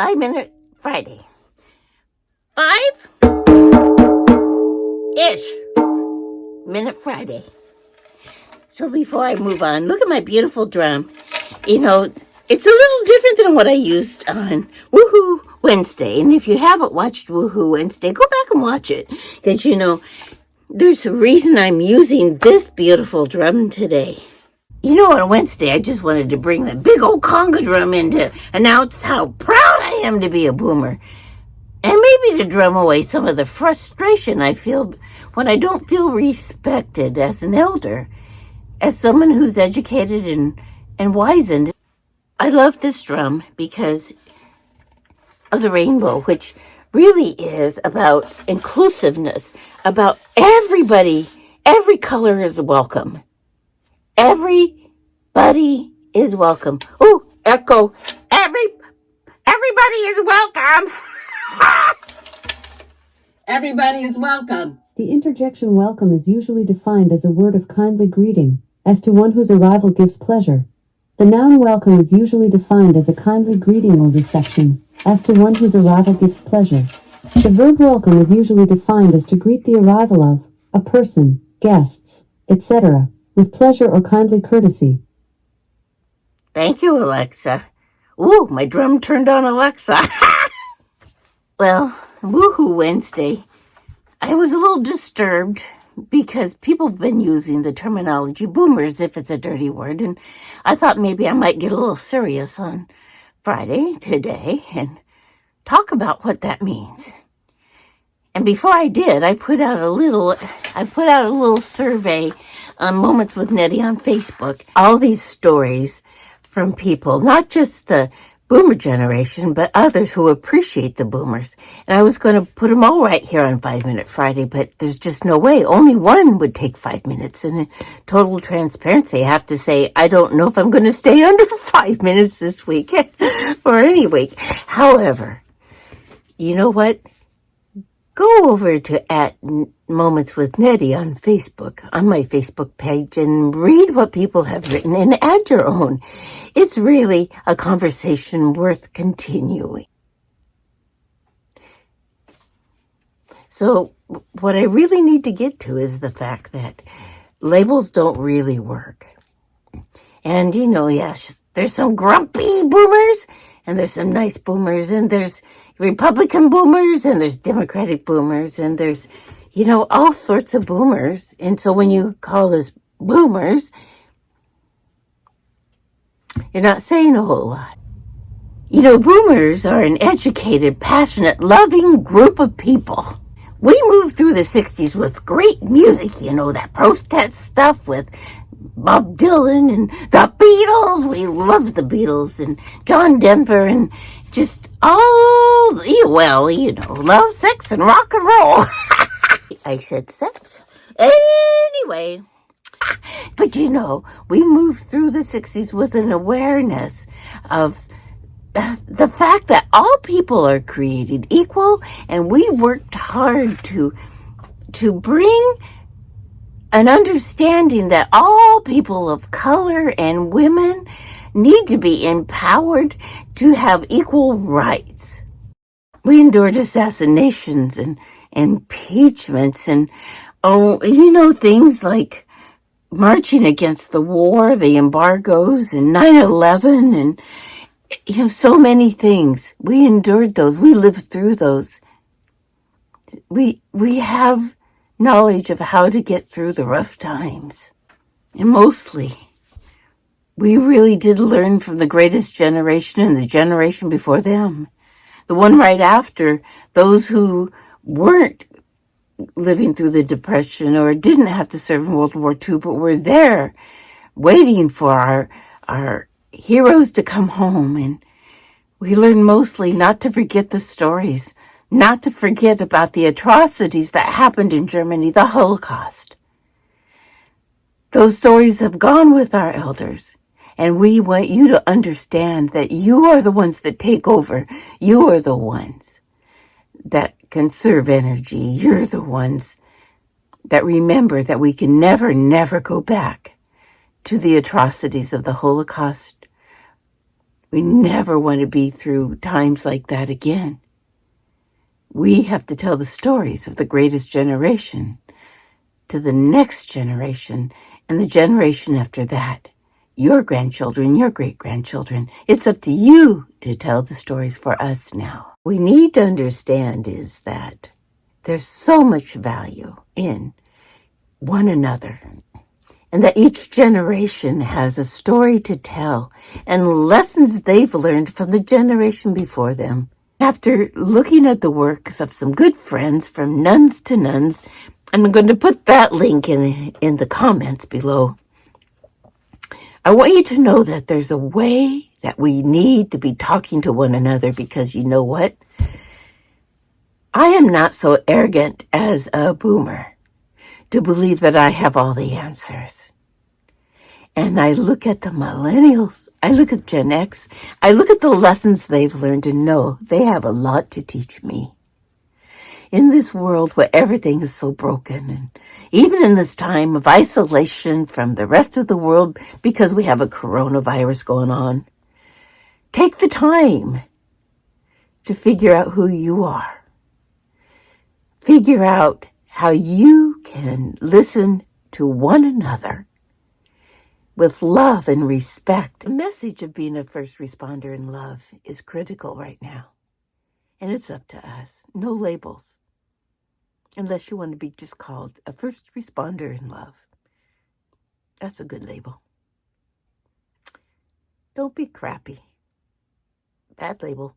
5-minute Friday. 5-ish minute Friday. So before I move on, look at my beautiful drum. You know, it's a little different than what I used on Woohoo Wednesday. And if you haven't watched Woohoo Wednesday, go back and watch it. Because, you know, there's a reason I'm using this beautiful drum today. You know, on Wednesday, I just wanted to bring that big old conga drum in to announce how proud I am to be a boomer. And maybe to drum away some of the frustration I feel when I don't feel respected as an elder, as someone who's educated and wizened. I love this drum because of the rainbow, which really is about inclusiveness, about everybody. Every color is welcome. Everybody is welcome. Ooh, echo. Everybody is welcome. Everybody is welcome. The interjection welcome is usually defined as a word of kindly greeting, as to one whose arrival gives pleasure. The noun welcome is usually defined as a kindly greeting or reception, as to one whose arrival gives pleasure. The verb welcome is usually defined as to greet the arrival of a person, guests, etc., with pleasure or kindly courtesy. Thank you, Alexa. Ooh, my drum turned on Alexa. Well, Woohoo Wednesday, I was a little disturbed because people have been using the terminology boomers if it's a dirty word, and I thought maybe I might get a little serious on Friday today and talk about what that means. And before I did, I put out a little survey on Moments with Nettie on Facebook. All these stories from people, not just the boomer generation, but others who appreciate the boomers. And I was going to put them all right here on 5-Minute Friday, but there's just no way. Only one would take 5 minutes. And in total transparency, I have to say, I don't know if I'm going to stay under 5 minutes this week or any week. However, you know what? Go over to @Moments with Nettie on Facebook, on my Facebook page, and read what people have written and add your own. It's really a conversation worth continuing. So what I really need to get to is the fact that labels don't really work. And, you know, yes, there's some grumpy boomers, and there's some nice boomers, and there's Republican boomers, and there's Democratic boomers, and there's, you know, all sorts of boomers. And so when you call us boomers, you're not saying a whole lot. You know, boomers are an educated, passionate, loving group of people. We moved through the 60s with great music, you know, that protest stuff with Bob Dylan and the Beatles. We loved the Beatles and John Denver and just all, well, you know, love, sex, and rock and roll. I said sex. Anyway, but you know, we moved through the 60s with an awareness of the fact that all people are created equal, and we worked hard to bring an understanding that all people of color and women need to be empowered to have equal rights. We endured assassinations and impeachments and, you know, things like marching against the war, the embargoes, and 9/11, and, you know, so many things. We endured those. We lived through those. We have knowledge of how to get through the rough times. And mostly, we really did learn from the greatest generation and the generation before them. The one right after, those who weren't living through the Depression or didn't have to serve in World War II, but were there waiting for our heroes to come home. And we learned mostly not to forget the stories, not to forget about the atrocities that happened in Germany, the Holocaust. Those stories have gone with our elders. And we want you to understand that you are the ones that take over. You are the ones that conserve energy. You're the ones that remember that we can never, never go back to the atrocities of the Holocaust We never want to be through times like that again. We have to tell the stories of the greatest generation to the next generation and the generation after that. Your grandchildren, your great-grandchildren. It's up to you to tell the stories for us now. What we need to understand is that there's so much value in one another, and that each generation has a story to tell and lessons they've learned from the generation before them. After looking at the works of some good friends from Nuns to Nuns, I'm going to put that link in the comments below. I want you to know that there's a way that we need to be talking to one another, because you know what? I am not so arrogant as a boomer to believe that I have all the answers. And I look at the millennials, I look at Gen X, I look at the lessons they've learned and know they have a lot to teach me. In this world where everything is so broken, and even in this time of isolation from the rest of the world because we have a coronavirus going on, take the time to figure out who you are. Figure out how you can listen to one another with love and respect. The message of being a first responder in love is critical right now. And it's up to us. No labels. Unless you want to be just called a first responder in love. That's a good label. Don't be crappy. Bad label.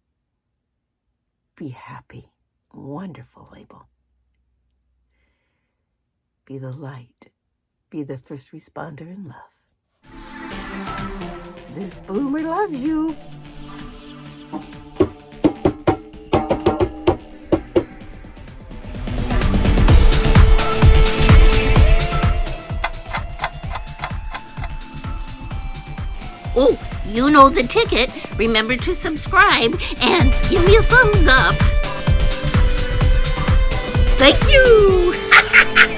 Be happy. Wonderful label. Be the light. Be the first responder in love. This boomer loves you. Oh, you know the ticket. Remember to subscribe and give me a thumbs up. Thank you.